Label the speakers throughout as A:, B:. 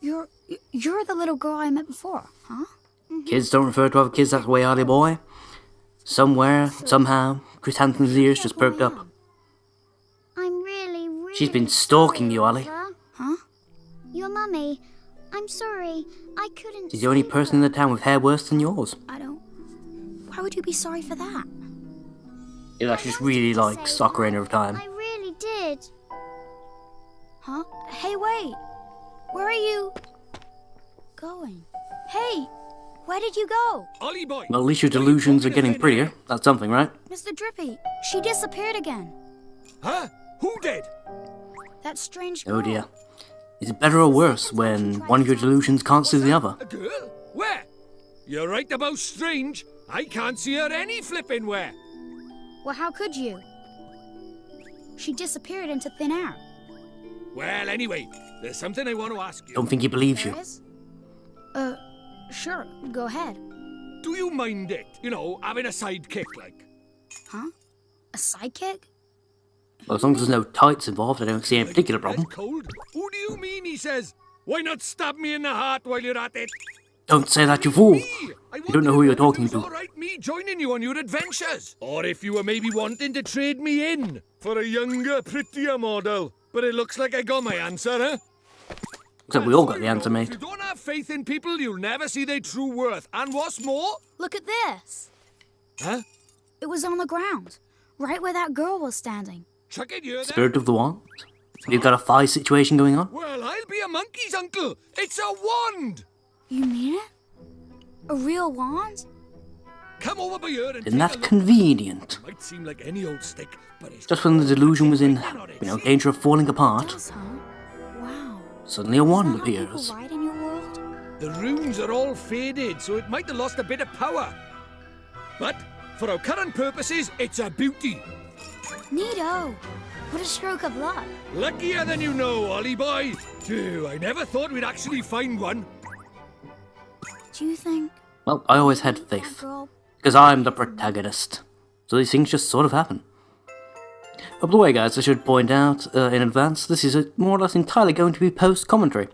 A: You're the little girl I met before, huh?
B: Kids don't refer to other kids that way, Ollie boy. Somewhere, somehow, Chris Hampton's ears just perked up.
C: I'm really
B: She's been stalking you, Ollie.
A: Huh?
C: Your mummy. I'm sorry. I couldn't.
B: She's the only person in the town with hair worse than yours.
A: I don't... Why would you be sorry for that?
B: Yeah, she just really likes Ocarina of Time.
C: I really did.
A: Huh? Hey, wait! Where are you going? Hey! Where did you go?
D: Ollie boy!
B: Well, at least your delusions are getting prettier. That's something, right?
A: Mr. Drippy, she disappeared again.
D: Huh? Who did?
A: That strange girl.
B: Oh dear. Is it better or worse when one of your delusions can't see the other?
D: A girl? Where? You're right about strange. I can't see her any flipping where.
A: Well, how could you? She disappeared into thin air.
D: Well, anyway, there's something I want to ask you.
B: Don't think he believes you.
A: There is? Sure, go ahead.
D: Do you mind it? You know, having a sidekick like?
A: Huh? A sidekick?
B: Well, as long as there's no tights involved, I don't see any particular problem.
D: That's cold. Who do you mean, he says? Why not stab me in the heart while you're at it?
B: Don't say that, you fool! You don't know who you're talking to.
D: Alright, me joining you on your adventures. Or if you were maybe wanting to trade me in for a younger, prettier model. But it looks like I got my answer, huh?
B: Except we all got the answer, mate.
D: If you don't have faith in people, you'll never see their true worth. And what's more...
A: Look at this.
D: Huh?
A: It was on the ground, right where that girl was standing.
D: Chuck it here, then.
B: Spirit of the Wand? You've got a fly situation going on?
D: Well, I'll be a monkey's uncle. It's a wand.
A: You mean it? A real wand?
D: Come over by here and
B: Isn't
D: take
B: that
D: a look.
B: convenient?
D: Might seem like any old stick, but it's
B: Just when the delusion was in, danger of falling apart,
A: Does, huh? Wow.
B: suddenly a wand
A: Is that how people
B: appears.
A: ride in your world?
D: The runes are all faded, so it might have lost a bit of power. But for our current purposes, it's a beauty.
A: Neato. What a stroke of luck.
D: Luckier than you know, Ollie boy. Phew, I never thought we'd actually find one.
A: Do you think
B: Well, I always had
A: that
B: faith,
A: girl...
B: because I'm the protagonist. So these things just sort of happen. By the way, guys, I should point out in advance, this is more or less entirely going to be post-commentary.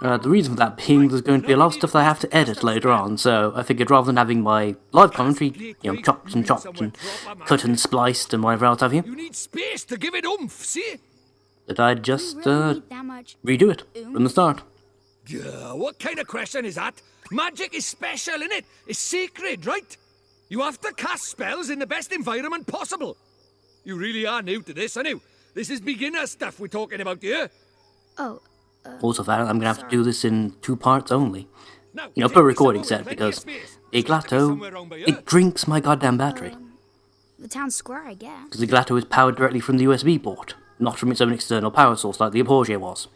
B: The reason for that being there's going to be a lot of stuff that I have to edit later on, so I figured rather than having my live commentary, you know, chopped and cut and spliced and whatever else have you,
D: You need space to give it oomph, see?
B: that I'd just
A: really need that much?
B: redo it from the start.
D: What kind of question is that? Magic is special, innit? It's sacred, right? You have to cast spells in the best environment possible. You really are new to this, aren't you? This is beginner stuff we're talking about here.
A: Oh,
B: Also, Farrell, I'm going to have to do this in 2 parts only.
D: Now,
B: You know,
D: take
B: per
D: me
B: recording
D: somewhere
B: set,
D: with plenty
B: because
D: of space.
B: the
D: Somewhere
B: Iglato,
D: round by here.
B: it drinks my goddamn battery.
A: the town square, I guess.
B: Because the Iglato is powered directly from the USB port, not from its own external power source like the Aporge was.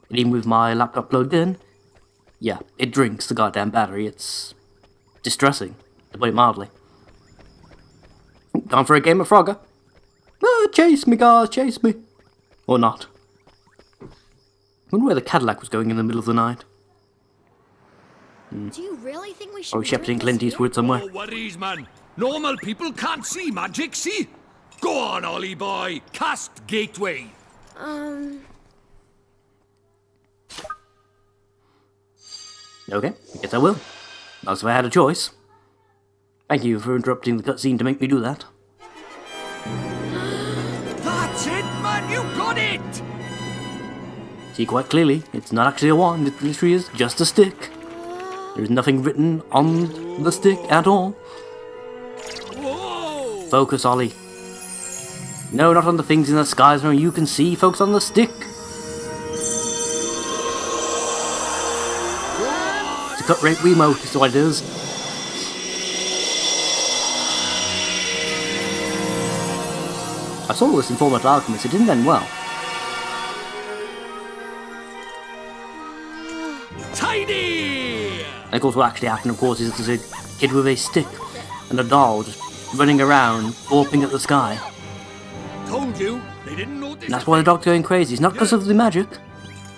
B: And even with my laptop plugged in, yeah, it drinks the goddamn battery. It's distressing, to put it mildly. Time for a game of Frogger. Chase me, guys, chase me. Or not. I wonder where the Cadillac was going in the middle of the night.
A: Do you really think we should...
B: Or shepherding
A: do
B: Clint
A: this
B: Eastwood somewhere.
D: No worries, man. Normal people can't see magic, see? Go on, Ollie boy. Cast Gateway.
B: Okay, I guess I will. Not as if I had a choice. Thank you for interrupting the cutscene to make me do that.
D: That's it, man. You got it.
B: See quite clearly, it's not actually a wand, it literally is just a stick. There's nothing written on the stick at all.
D: Whoa.
B: Focus, Ollie. No, not on the things in the skies where you can see, focus on the stick. It's a cut rate remote, is what it is. I saw this in Fullmetal Alchemist, it didn't end well.
D: Tidy.
B: And of course what actually happened, of course, is there's a kid with a stick and a doll just running around, warping at the sky.
D: Told you. They didn't notice.
B: And that's why the dog's going crazy. It's not because of the magic.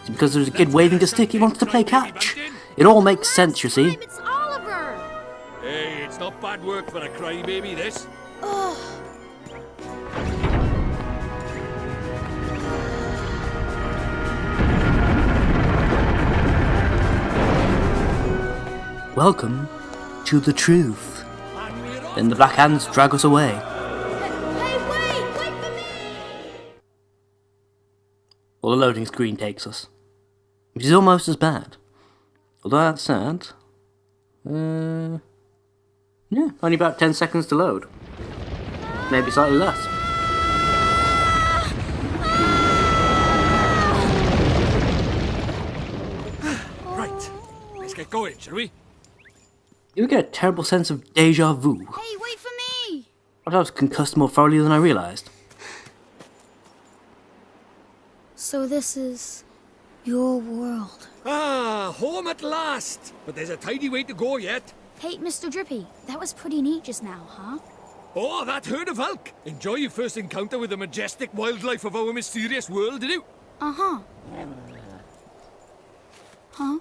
B: It's because there's a kid waving a stick. He wants to play catch. It all makes sense, you see.
A: It's Oliver!
D: Hey, it's not bad work for a crybaby, this.
A: Ugh.
B: welcome to the truth.
D: And we're off.
B: Then the black hands drag us away.
A: Hey, wait! Wait for me!
B: Well, the loading screen takes us. Which is almost as bad. Although that's sad. Yeah, only about 10 seconds to load. Maybe slightly less.
D: Right. Let's get going, shall we?
B: You get a terrible sense of deja vu.
A: Hey, wait for me!
B: I was concussed more thoroughly than I realised.
A: So this is your world.
D: Ah, home at last. But there's a tidy way to go yet.
A: Hey, Mr. Drippy, that was pretty neat just now, huh?
D: Oh, that herd of elk. Enjoy your first encounter with the majestic wildlife of our mysterious world, did you?
A: Uh-huh. Huh?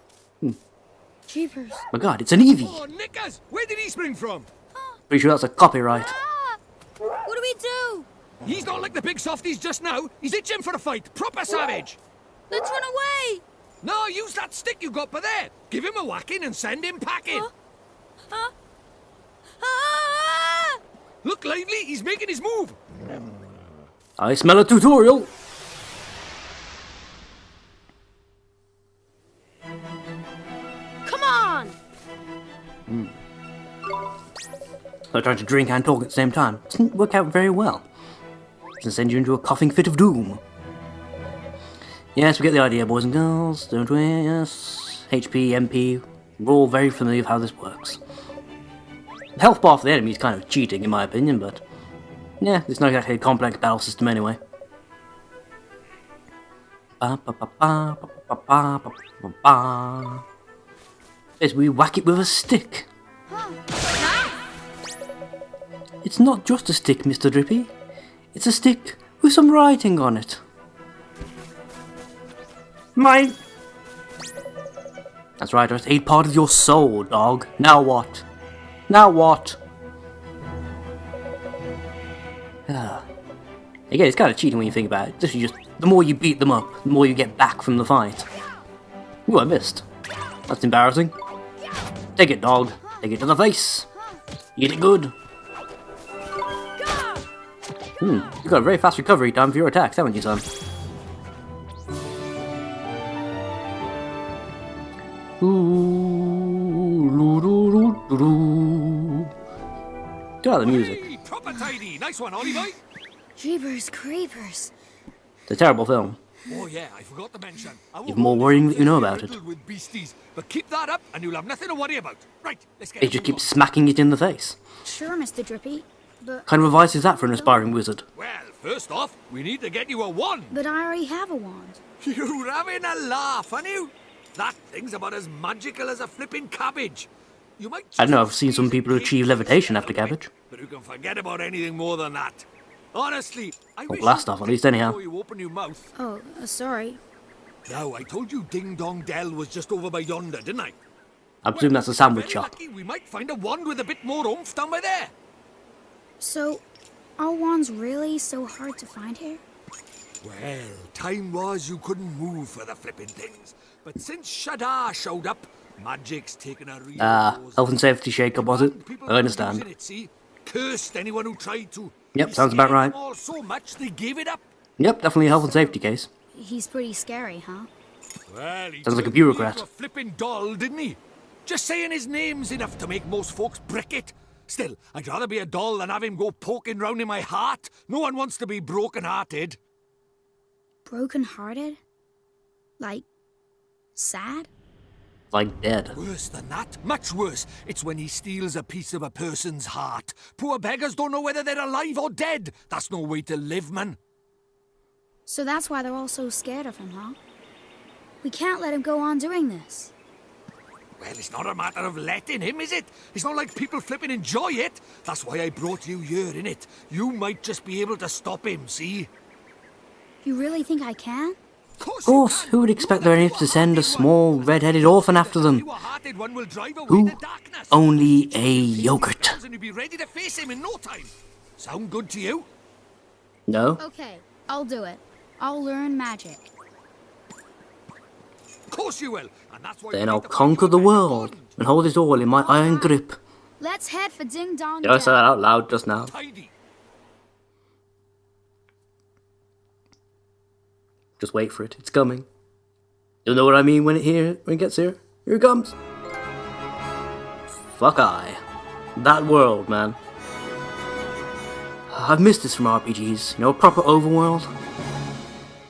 A: Jeepers.
B: My god, it's an Eevee!
D: Oh, Nickers! Where did he spring from?
B: Pretty sure that's a copyright.
A: Ah! What do we do?
D: He's not like the big softies just now. He's itching for a fight. Proper savage.
A: Let's run away!
D: No, use that stick you got by there. Give him a whacking and send him packing.
A: Ah!
D: Look lively, he's making his move.
B: I smell a tutorial!
A: Come on!
B: So trying to drink and talk at the same time doesn't work out very well. It can send you into a coughing fit of doom. Yes, we get the idea, boys and girls, don't we? Yes. HP, MP, we're all very familiar with how this works. The health bar for the enemy is kind of cheating, in my opinion, but yeah, it's not exactly a complex battle system anyway. Yes, we whack it with a stick. It's not just a stick, Mr. Drippy. It's a stick with some writing on it. Mine. That's right, it ate part of your soul, dog. Now what? Now what? Again, it's kind of cheating when you think about it. This is just, the more you beat them up, the more you get back from the fight. Ooh, I missed. That's embarrassing. Take it, dog. Take it to the face. Eat it good. You've got a very fast recovery time for your attacks, haven't you, son? Get out of the music.
D: Hey, proper tidy. Nice one, Ollie boy.
A: Jeepers creepers.
B: It's a terrible film.
D: Oh yeah, I forgot to mention.
B: Even more worrying that you know about it.
D: With beasties, but keep that up and you'll have nothing to worry about. Right, let's get
B: It just keeps smacking it in the face.
A: Sure, Mr. Drippy, but
B: Kind of advice is that for an aspiring wizard?
D: Well, first off, we need to get you a wand.
A: I already have a wand.
D: You're having a laugh, aren't you? That thing's about as magical as a flipping cabbage. You might
B: I don't know, I've seen some people achieve levitation after cabbage.
D: But you can forget about anything more than that. Honestly, I wish
B: blast
D: you'd
B: off, at
D: think
B: least anyhow.
D: before you open your mouth.
A: Oh, sorry.
D: Now, I told you Ding Dong Dell was just over by yonder, didn't I?
B: I presume that's a sandwich
D: Very
B: shop.
D: lucky we might find a wand with a bit more oomph down by there.
A: So, are wands really so hard to find here?
D: Well, time was you couldn't move for the flipping things. But since Shadar showed up, magic's taken a real pause.
B: Health and safety shake-up, was it?
D: People
B: I
D: were
B: understand.
D: using it, see? Cursed anyone who tried to.
B: Yep,
D: He
B: sounds about
D: scared
B: right.
D: them all so much they gave it up.
B: Yep, definitely a health and safety case.
A: He's pretty scary, huh?
D: Well, he
B: Sounds like a
D: turned
B: bureaucrat.
D: me into a flipping doll, didn't he? Just saying his name's enough to make most folks brick it. Still, I'd rather be a doll than have him go poking round in my heart. No one wants to be broken-hearted.
A: Broken-hearted? Like, sad?
B: Like dead.
D: Worse than that, much worse. It's when he steals a piece of a person's heart. Poor beggars don't know whether they're alive or dead. That's no way to live, man.
A: So that's why they're all so scared of him, huh? We can't let him go on doing this.
D: Well, it's not a matter of letting him, is it? It's not like people flipping enjoy it. That's why I brought you here, innit? You might just be able to stop him, see?
A: You really think I can?
D: Of
B: course, who would expect their enemies to send a small red-headed orphan after them? Who? Only a yogurt.
D: And you'll be ready to face him in no time. Sound good to you?
B: No?
A: Okay, I'll do it. I'll learn magic.
D: Of course you will. And that's why
B: Then
D: you
B: I'll
D: need to find
B: conquer
D: you a
B: the
D: bed
B: world
D: garden.
B: and hold it all in my iron grip.
A: Let's head for Ding Dong
B: Did I say
A: Dell.
B: that out loud just now?
D: Tidy.
B: Just wait for it. It's coming. You'll know what I mean when it gets here. Here it comes. Fuck I. That world, man. I've missed this from RPGs. You know, a proper overworld.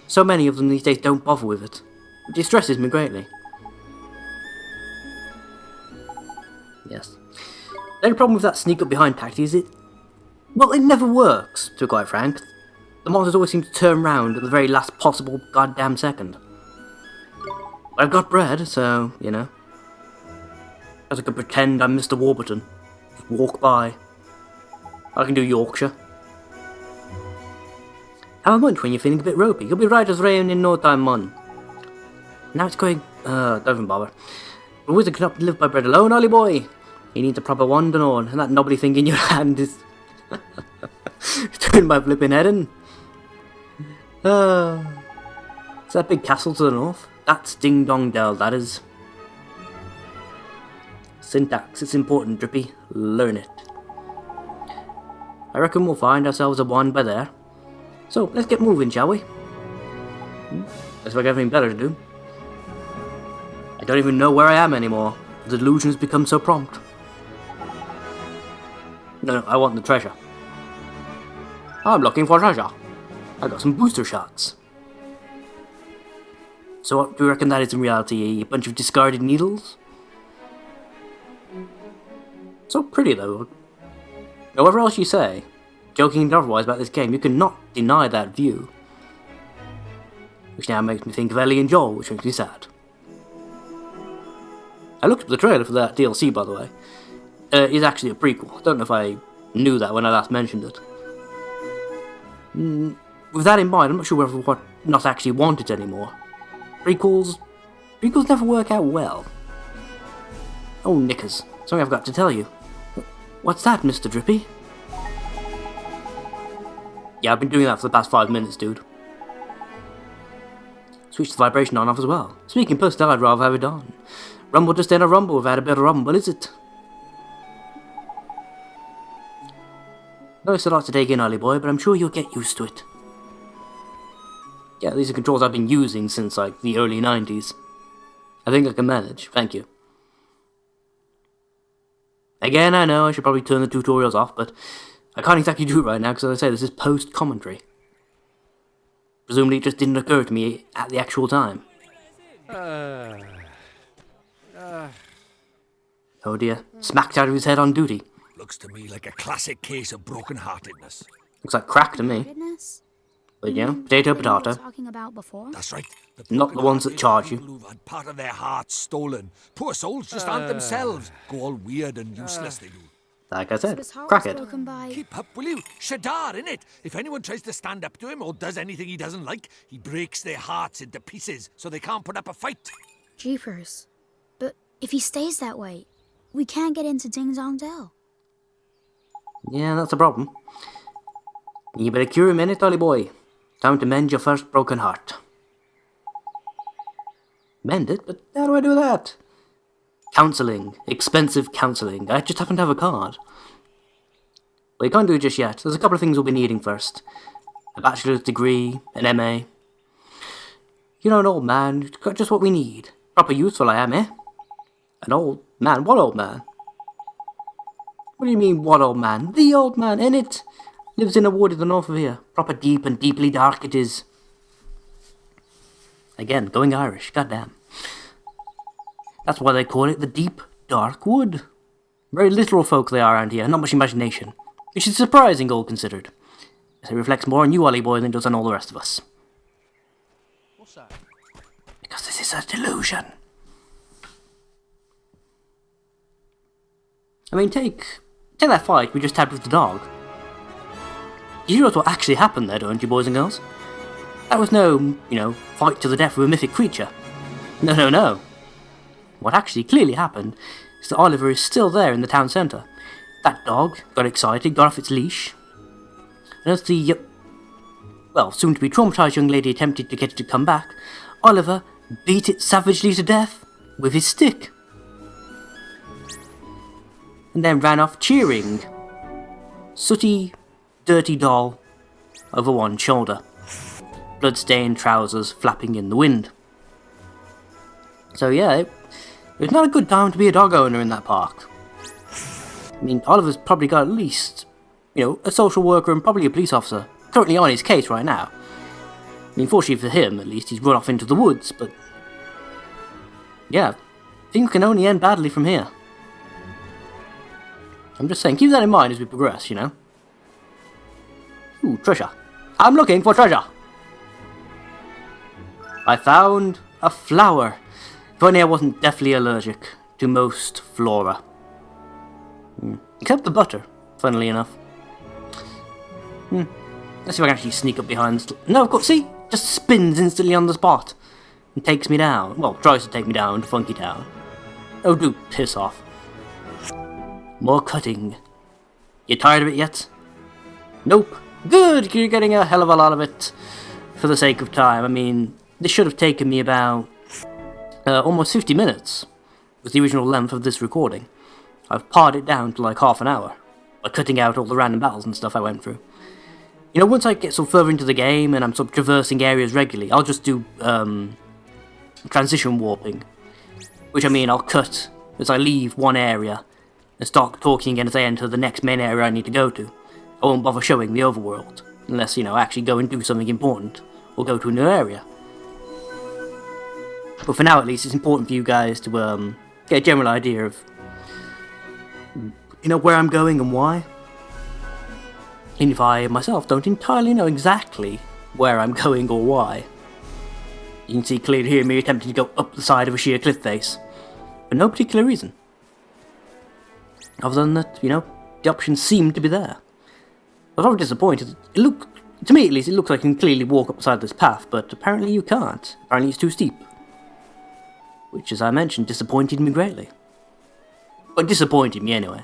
B: So many of them these days don't bother with it. It distresses me greatly. Yes. The only problem with that sneak up behind tactic is it never works, to be quite frank. The monsters always seem to turn round at the very last possible goddamn second. But I've got bread, so, you know. As I can pretend I'm Mr. Warburton. Just walk by. I can do Yorkshire. Have a munch when you're feeling a bit ropey. You'll be right as rain in no time, man. Now it's going... don't even bother. A wizard cannot live by bread alone, Ollie boy. He needs a proper wand and all, and that knobbly thing in your hand is... doing my flipping head in. It's that big castle to the north. That's Ding Dong Dell, that is. Syntax, it's important, Drippy. Learn it. I reckon we'll find ourselves a wand by there. So, let's get moving, shall we? Looks like everything better to do. I don't even know where I am anymore. The delusion has become so prompt. No, I want the treasure. I'm looking for treasure. I got some booster shots. So what do you reckon that is in reality? A bunch of discarded needles? So pretty though. However else you say, joking and otherwise about this game, you cannot deny that view. Which now makes me think of Ellie and Joel, which makes me sad. I looked up the trailer for that DLC, by the way. It's actually a prequel. I don't know if I knew that when I last mentioned it. With that in mind, I'm not sure whether what not actually want it anymore. Prequels never work out well. Oh, knickers. Something I've got to tell you. What's that, Mr. Drippy? Yeah, I've been doing that for the past 5 minutes, dude. Switch the vibration on off as well. Speaking personal, I'd rather have it on. Rumble just ain't a rumble without a bit of rumble, is it? No, it's a lot to take in, Ollie boy, but I'm sure you'll get used to it. Yeah, these are controls I've been using since, like, the early 90s. I think I can manage, thank you. Again, I know I should probably turn the tutorials off, but I can't exactly do it right now, because as I say, this is post-commentary. Presumably it just didn't occur to me at the actual time. Oh dear, smacked out of his head on duty.
D: Looks to me like a classic case of broken-heartedness.
B: Looks like crack to me.
A: Goodness.
B: But you know, potato,
A: Thing we were
B: potato.
A: talking about before.
D: That's right.
B: Not the ones that charge you.
D: People who've had part of their hearts stolen. Poor souls just aren't themselves. Go all weird and useless, they do.
B: Like I said,
A: His heart
B: crack
A: was
B: it.
A: broken by...
D: Keep up, will you? Shadar, innit? If anyone tries to stand up to him or does anything he doesn't like, he breaks their hearts into pieces so they can't put up a fight.
A: Jeepers. But if he stays that way, we can't get into Ding Dong Dell.
B: Yeah, that's a problem. You better cure him in it, Ollie boy. Time to mend your first broken heart. Mend it? But how do I do that? Counselling. Expensive counselling. I just happen to have a card. Well, you can't do it just yet. There's a couple of things we'll be needing first. A bachelor's degree, an MA. You know, an old man. It's got just what we need. Proper useful I am, eh? An old man? What old man? What do you mean, what old man? The old man, innit? Lives in a wood in the north of here. Proper deep and deeply dark it is. Again, going Irish, goddamn. That's why they call it the deep, dark wood. Very literal folk they are around here, not much imagination. Which is surprising, all considered. It reflects more on you, Ollie boy, than it does on all the rest of us.
E: What's that?
B: Because this is a delusion. I mean, take that fight we just had with the dog. You realize what actually happened there, don't you, boys and girls? That was no, fight to the death with a mythic creature. No. What actually clearly happened is that Oliver is still there in the town centre. That dog got excited, got off its leash, and as the, soon-to-be traumatised young lady attempted to get it to come back, Oliver beat it savagely to death with his stick. And then ran off cheering. Sooty, dirty doll over one shoulder. Blood-stained trousers flapping in the wind. So yeah, it was not a good time to be a dog owner in that park. I mean, Oliver's probably got at least, a social worker and probably a police officer currently on his case right now. I mean, fortunately for him, at least, he's run off into the woods, but yeah, things can only end badly from here. I'm just saying, keep that in mind as we progress, Ooh, treasure. I'm looking for treasure! I found a flower. If only I wasn't deathly allergic to most flora. Except the butter, funnily enough. Let's see if I can actually sneak up behind this. No, of course, see? Just spins instantly on the spot. And takes me down. Well, tries to take me down to Funky Town. Oh, do piss off. More cutting. You tired of it yet? Nope. Good, you're getting a hell of a lot of it. For the sake of time. I mean, this should have taken me about almost 50 minutes. Was the original length of this recording. I've pared it down to like half an hour. By cutting out all the random battles and stuff I went through. Once I get further into the game and I'm sort of traversing areas regularly, I'll just do transition warping. Which I mean, I'll cut as I leave one area and start talking again as I enter the next main area I need to go to. I won't bother showing the overworld, unless, I actually go and do something important, or go to a new area. But for now at least, it's important for you guys to get a general idea of where I'm going and why. And if I myself don't entirely know exactly where I'm going or why. You can see clearly here me attempting to go up the side of a sheer cliff face. For no particular reason. Other than that, the options seem to be there. I was rather disappointed. To me at least, it looks like you can clearly walk up the side of this path, but apparently you can't. Apparently it's too steep. Which, as I mentioned, disappointed me greatly. But disappointed me anyway.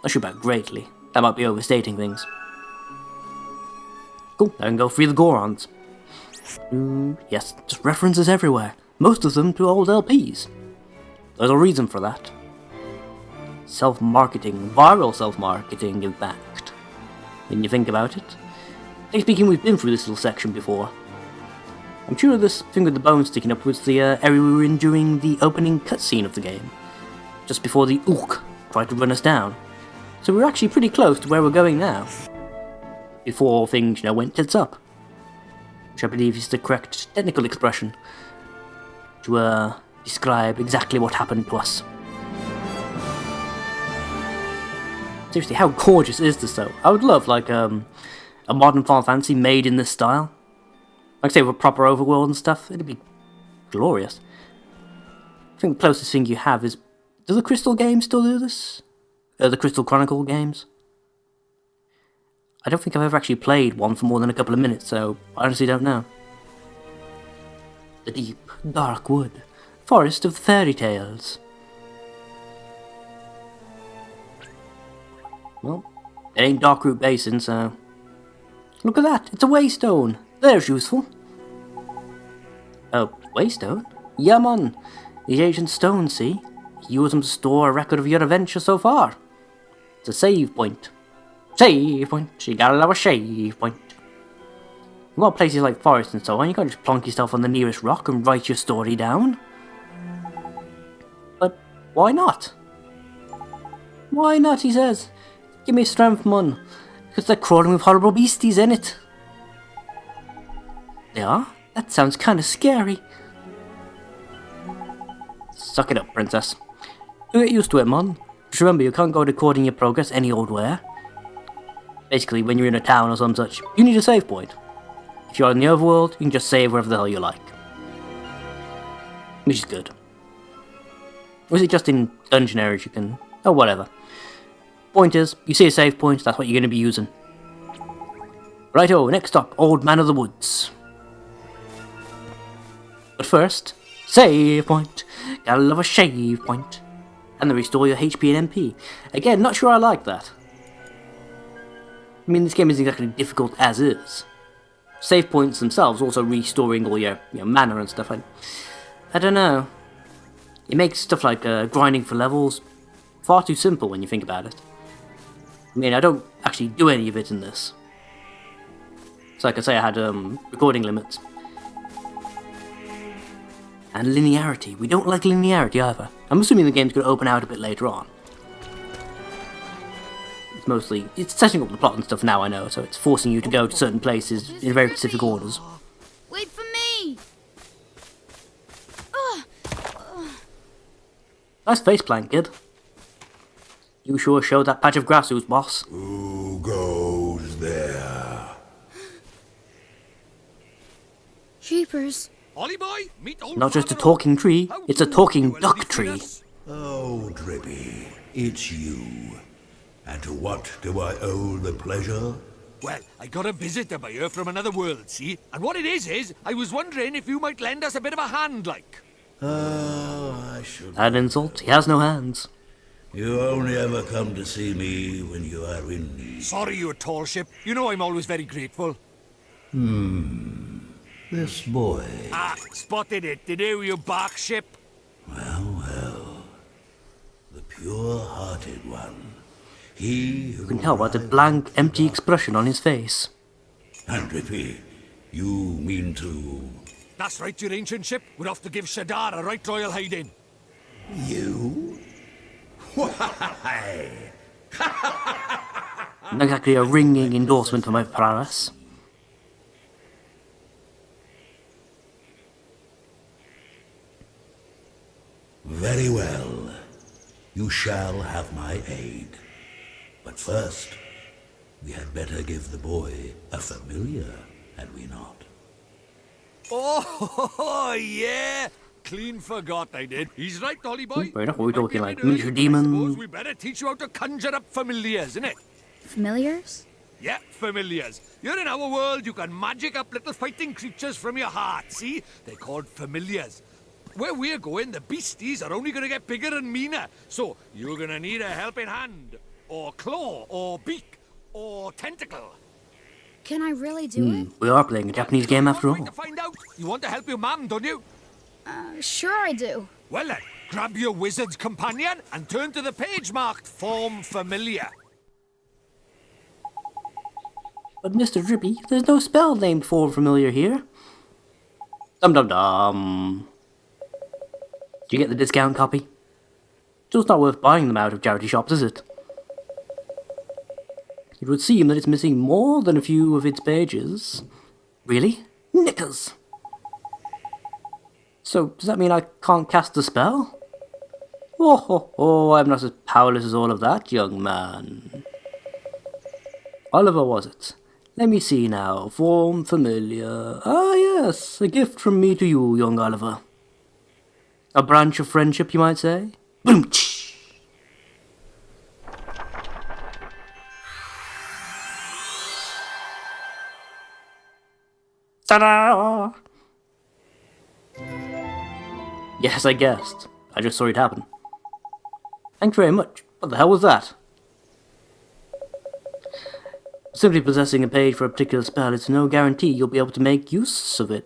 B: Not sure about greatly. That might be overstating things. Cool, I can go free the Gorons. Yes, just references everywhere. Most of them to old LPs. There's a reason for that. Self-marketing. Viral self-marketing, in fact. When you think about it. Like speaking, we've been through this little section before. I'm sure this thing with the bone sticking up was the area we were in during the opening cutscene of the game. Just before the Ook tried to run us down. So we're actually pretty close to where we're going now. Before things, went tits up. Which I believe is the correct technical expression to describe exactly what happened to us. Seriously, how gorgeous is this though? I would love like a modern Final Fantasy made in this style. Like say with a proper overworld and stuff, it'd be glorious. I think the closest thing you have is... Do the Crystal games still do this? The Crystal Chronicle games? I don't think I've ever actually played one for more than a couple of minutes, so I honestly don't know. The deep, dark wood. Forest of fairy tales. Well, it ain't Darkroot Basin, so... Look at that, it's a waystone. There's useful. Oh, waystone? Yeah, man. The ancient stones, see? Use them to store a record of your adventure so far. It's a save point. Save point. You gotta love a save point. In a lot of places like forest and so on, you can't just plonk yourself on the nearest rock and write your story down. But why not? Why not, he says. Give me strength, man. Because they're crawling with horrible beasties in it. They are? That sounds kinda scary. Suck it up, princess. You get used to it, man. Just remember, you can't go recording your progress any old where. Basically, when you're in a town or some such, you need a save point. If you're in the overworld, you can just save wherever the hell you like. Which is good. Or is it just in dungeon areas you can... Oh, whatever. Point is, you see a save point, that's what you're going to be using. Righto, next up, Old Man of the Woods. But first, save point. Gotta love a save point. And then restore your HP and MP. Again, not sure I like that. I mean, this game isn't exactly difficult as is. Save points themselves also restoring all your mana and stuff. I don't know. It makes stuff like grinding for levels far too simple when you think about it. I mean, I don't actually do any of it in this. So like I say, I had recording limits. And linearity. We don't like linearity either. I'm assuming the game's going to open out a bit later on. It's setting up the plot and stuff now, I know, so it's forcing you to go to certain places in very specific orders.
A: Wait for me!
B: Nice faceplant, kid. You sure showed that patch of grass who's boss.
F: Who goes there?
A: Jeepers.
D: Ollie boy, meet old
B: Not just a
D: Father
B: talking
D: Oak.
B: tree,
D: How
B: it's a
D: do
B: talking
D: you will
B: duck
D: be
B: tree.
D: us?
F: Oh, Drippy, it's you. And to what do I owe the pleasure?
D: Well, I got a visitor by here from another world, see? And what it is, I was wondering if you might lend us a bit of a hand, like.
F: I should.
B: That insult, he has no hands.
F: You only ever come to see me when you are in need.
D: Sorry, you tall ship. You know I'm always very grateful.
F: This boy.
D: Ah, spotted it. Did you bark ship?
F: Well. The pure-hearted one. He who
B: You can tell by the blank, empty expression on his face.
F: And Drippy, you mean to...
D: That's right, your ancient ship. We're off to give Shadar a right royal hiding.
F: You? Why?
B: Not exactly a ringing endorsement for my prowess.
F: Very well. You shall have my aid. But first, we had better give the boy a familiar, had we not?
D: Oh, yeah. Clean forgot I did. He's right, Ollie boy.
B: Fair enough, we're talking like
D: Might be a bit
B: miniature
D: early, but I
B: demon.
D: suppose we better teach you how to conjure up familiars, innit?
A: Familiars?
D: Yeah, familiars. Here in our world, you can magic up little fighting creatures from your heart, see? They're called familiars. Where we're going, the beasties are only going to get bigger and meaner. So, you're going to need a helping hand, or claw, or beak, or tentacle.
A: Can I really do it?
B: We are playing a Japanese game after
D: Wait
B: all.
D: to find out. You want to help your mum, don't you?
A: Sure I do.
D: Well then, grab your wizard's companion and turn to the page marked Form Familiar.
B: But Mr. Drippy, there's no spell named for familiar here. Dum dum dum. Do you get the discount copy? Still, it's not worth buying them out of charity shops, is it? It would seem that it's missing more than a few of its pages. Really? Knickers! So, does that mean I can't cast the spell? Oh, I'm not as powerless as all of that, young man. Oliver, was it? Let me see now. Form familiar. Ah, yes, a gift from me to you, young Oliver. A branch of friendship, you might say? Boom! Ta-da! Yes, I guessed. I just saw it happen. Thanks very much. What the hell was that? Simply possessing a page for a particular spell is no guarantee you'll be able to make use of it.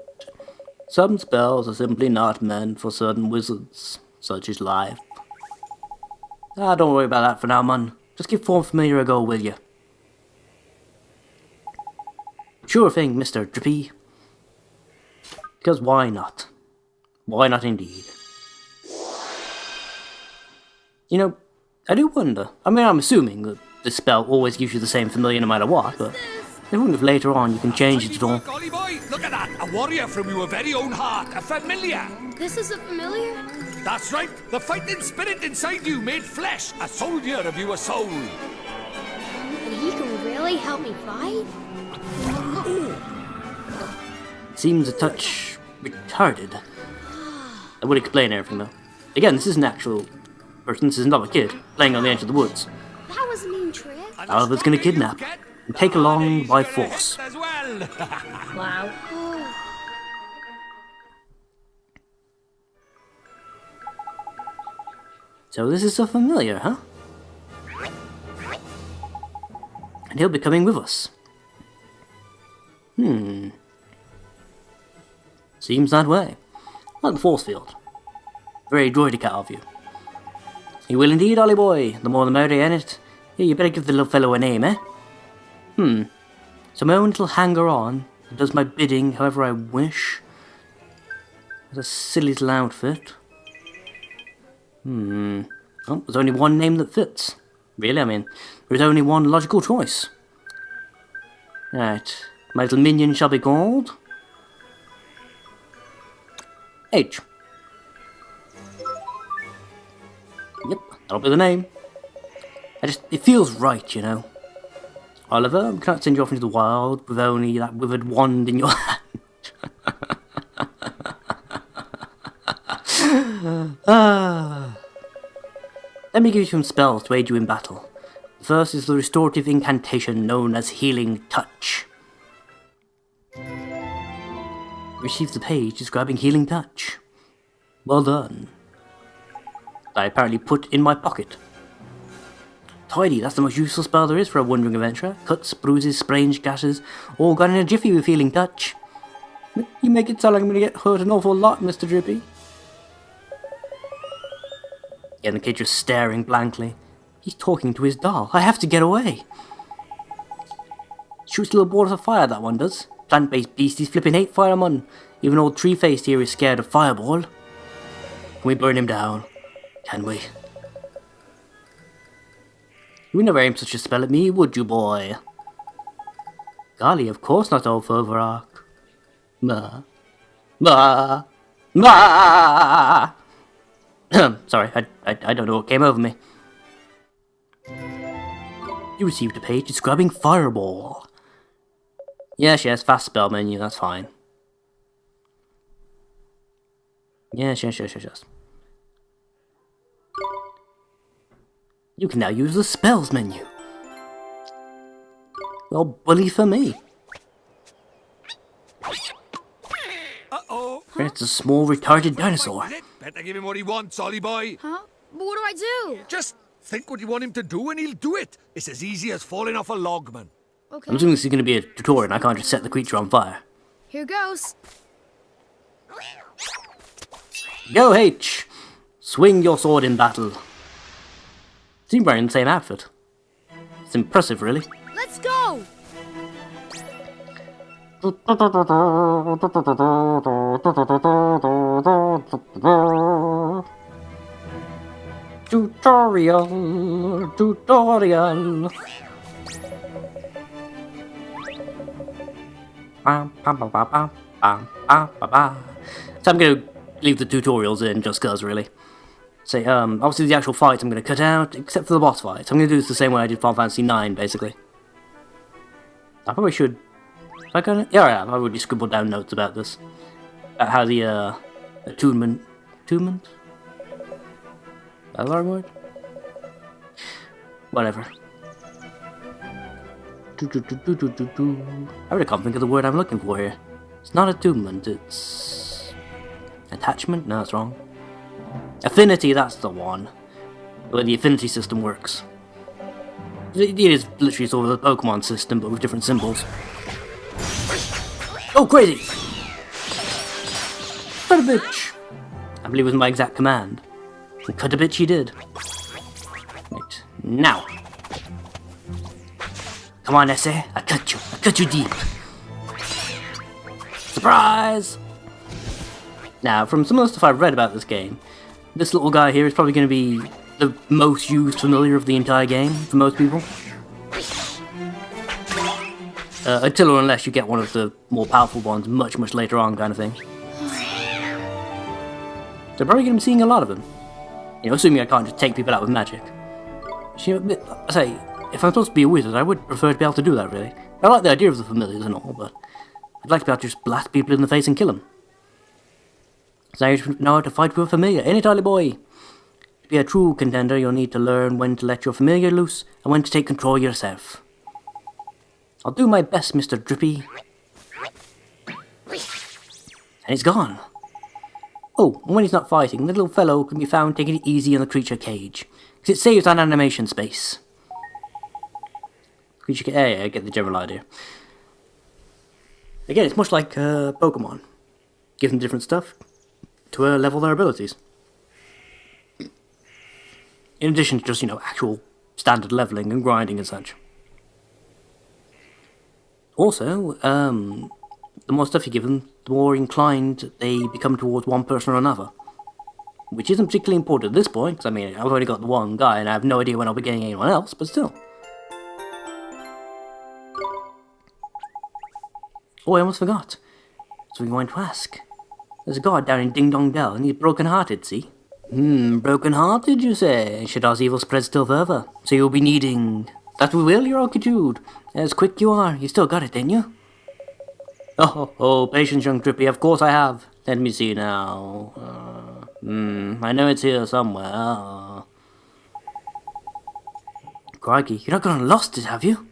B: Some spells are simply not meant for certain wizards, such as life. Ah, don't worry about that for now, man. Just give Form Familiar a go, will you? Sure thing, Mr. Drippy. Because why not? Why not indeed? You know, I do wonder. I mean, I'm assuming that this spell always gives you the same familiar no matter what, but I wonder if later on you can change it at all.
D: Ollie boy, look at that! A warrior from your very own heart, a familiar!
A: This is a familiar?
D: That's right, the fighting spirit inside you made flesh, a soldier of your soul.
C: And he can really help me fight?
B: Seems a touch retarded. I would explain everything though. Again, this is an actual person, this is not a kid, playing on the edge of the woods.
C: That was a mean trick.
D: And
B: Oliver's gonna
D: the stronger
B: kidnap
D: you get,
B: and take
D: the
B: along
D: harder he's
B: by
D: gonna
B: force.
D: hit as well.
C: Wow.
B: So this is so familiar, huh? And he'll be coming with us. Seems that way. Like the force field. Very droidic of you. You will indeed, Ollie boy. The more the merrier, ain't it? Yeah, you better give the little fellow a name, eh? So my own little hanger-on that does my bidding however I wish. It's a silly little outfit. Oh, there's only one name that fits. Really, I mean, there's only one logical choice. Right, my little minion shall be called... H. Yep, that'll be the name. It feels right, you know. Oliver, we can't send you off into the wild with only that withered wand in your hand. Let me give you some spells to aid you in battle. The first is the restorative incantation known as Healing Touch. Receive the page describing Healing Touch. Well done. I apparently put in my pocket. Tidy, that's the most useful spell there is for a wandering adventurer. Cuts, bruises, sprains, gashes, all gone in a jiffy with Healing Touch. You make it sound like I'm going to get hurt an awful lot, Mr. Drippy. Yeah, the kid just staring blankly. He's talking to his doll. I have to get away. Shoots little balls of fire, that one does. Plant-based beasties flipping hate fire, man. Even old Tree-Faced here is scared of Fireball. Can we burn him down? Can we? You would never aim such a spell at me, would you, boy? Golly, of course not, old Fovarark. Ma. Ma. Ma. Sorry, I don't know what came over me. You received a page describing Fireball. Yes, fast spell menu, that's fine. Yes. You can now use the spells menu. Well, bully for me.
D: Uh-oh.
B: It's a small retarded dinosaur.
D: Better give him what he wants, Ollie boy.
A: Huh? But what do I do?
D: Just think what you want him to do and he'll do it. It's as easy as falling off a log, man.
A: Okay.
B: I'm assuming this is going to be a tutorial and I can't just set the creature on fire.
A: Here goes.
B: Go H! Swing your sword in battle. Seem wearing the same outfit. It's impressive, really.
A: Let's go! Tutorial. So I'm going to leave the tutorials in just cause, really. So, obviously the actual fights I'm going to cut out, except for the boss fights. I'm going to do this the same way I did Final Fantasy IX, basically. I probably should... Yeah, I've already scribbled down notes about this. About how the, attunement... Attunement? Is that the right word? Whatever. I really can't think of the word I'm looking for here. It's not attunement, it's... Attachment? No, that's wrong. Affinity, that's the one. The way the affinity system works. It is literally sort of the Pokemon system, but with different symbols. Oh, crazy! Cut a bitch! I believe it was my exact command. And cut a bitch he did. Right, now. Come on, Essay. I cut you deep. Surprise! Now, from some of the stuff I've read about this game, this little guy here is probably going to be the most used familiar of the entire game for most people. Until or unless you get one of the more powerful ones much later on, kind of thing. So probably going to be seeing a lot of them. You know, assuming I can't just take people out with magic. I say, if I'm supposed to be a wizard, I would prefer to be able to do that, really. I like the idea of the familiars and all, but I'd like to be able to just blast people in the face and kill them. So now you know how to fight with a familiar, ain't it, Ollie boy? To be a true contender, you'll need to learn when to let your familiar loose and when to take control yourself. I'll do my best, Mr. Drippy. And he's gone. Oh, and when he's not fighting, the little fellow can be found taking it easy in the creature cage, because it saves on animation space. Creature cage, yeah, I get the general idea. Again, it's much like Pokemon. Give them different stuff.
B: to level their abilities. In addition to just, you know, actual standard leveling and grinding and such. Also, the more stuff you give them, the more inclined they become towards one person or another. Which isn't particularly important at this point, because I mean, I've only got the one guy and I have no idea when I'll be getting anyone else, but still. Oh, I almost forgot. So we're going to ask. There's a guard down in Ding Dong Dell and he's broken-hearted, see? Broken-hearted, you say? Shadar's evil spreads still further, so you'll be needing... That we will, your Orchid. As quick you are, you still got it, didn't you? Oh, patience, young Drippy, of course I have. Let me see now. I know it's here somewhere. Crikey, you're not gonna lost it, have you?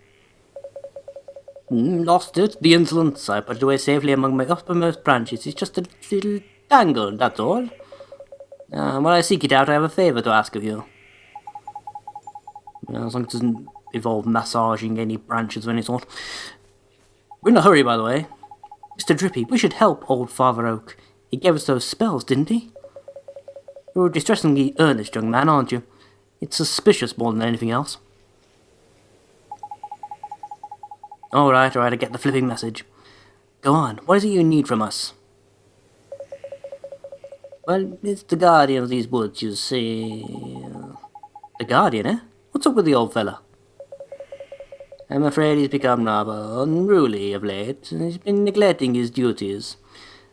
B: Lost it? The insolence. I put it away safely among my uppermost branches. It's just a little tangled, that's all. While I seek it out, I have a favour to ask of you. As long as it doesn't involve massaging any branches of any sort. We're in a hurry, by the way. Mr. Drippy, we should help old Father Oak. He gave us those spells, didn't he? You're a distressingly earnest young man, aren't you? It's suspicious more than anything else. Alright, I get the flipping message. Go on, what is it you need from us? Well, it's the guardian of these woods, you see. The guardian, eh? What's up with the old fella? I'm afraid he's become rather unruly of late. He's been neglecting his duties.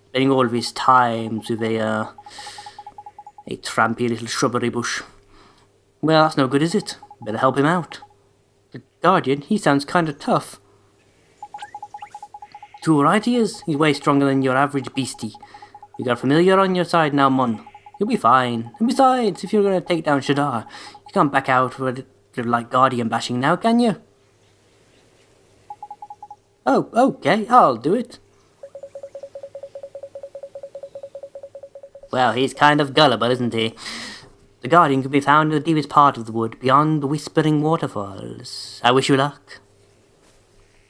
B: Spending all of his time with a trampy little shrubbery bush. Well, that's no good, is it? Better help him out. The guardian, he sounds kind of tough. Too right he is. He's way stronger than your average beastie. You got a familiar on your side now, Mun. You'll be fine. And besides, if you're going to take down Shadar, you can't back out for like guardian bashing now, can you? Oh, okay, I'll do it. Well, he's kind of gullible, isn't he? The guardian can be found in the deepest part of the wood, beyond the Whispering Waterfalls. I wish you luck.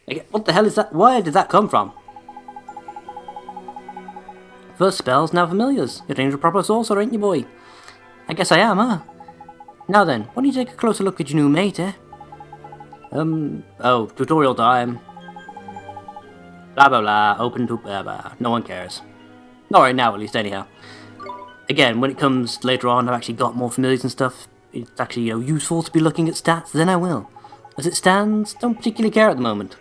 B: Okay, what the hell is that? Where did that come from? First spells, now familiars. You're in a proper sorcerer, ain't you, boy? I guess I am, huh? Now then, why don't you take a closer look at your new mate, eh? Tutorial time. Blah blah blah, open to blah blah. No one cares. Not right now, at least, anyhow. Again, when it comes later on, I've actually got more familiars and stuff. It's actually, you know, useful to be looking at stats, then I will. As it stands, don't particularly care at the moment.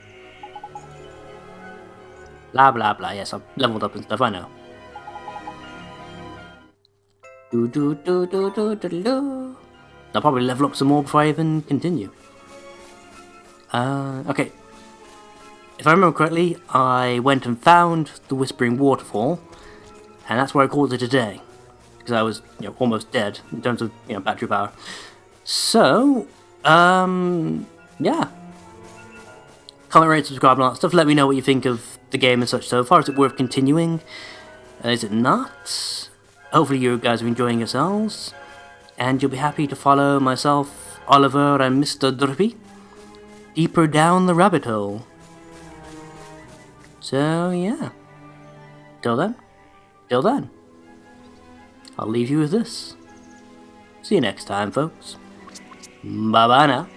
B: Blah blah blah, yes, I've leveled up and stuff, I know. I'll probably level up some more before I even continue. Okay. If I remember correctly, I went and found the Whispering Waterfall, and that's where I called it a day. Because I was, you know, almost dead in terms of, you know, battery power. So, yeah. Comment, rate, subscribe, and all that stuff. Let me know what you think of the game and such so far. Is it worth continuing? Is it not? Hopefully you guys are enjoying yourselves. And you'll be happy to follow myself, Oliver, and Mr. Drippy deeper down the rabbit hole. So, yeah. Till then. I'll leave you with this. See you next time, folks. Bye-bye now.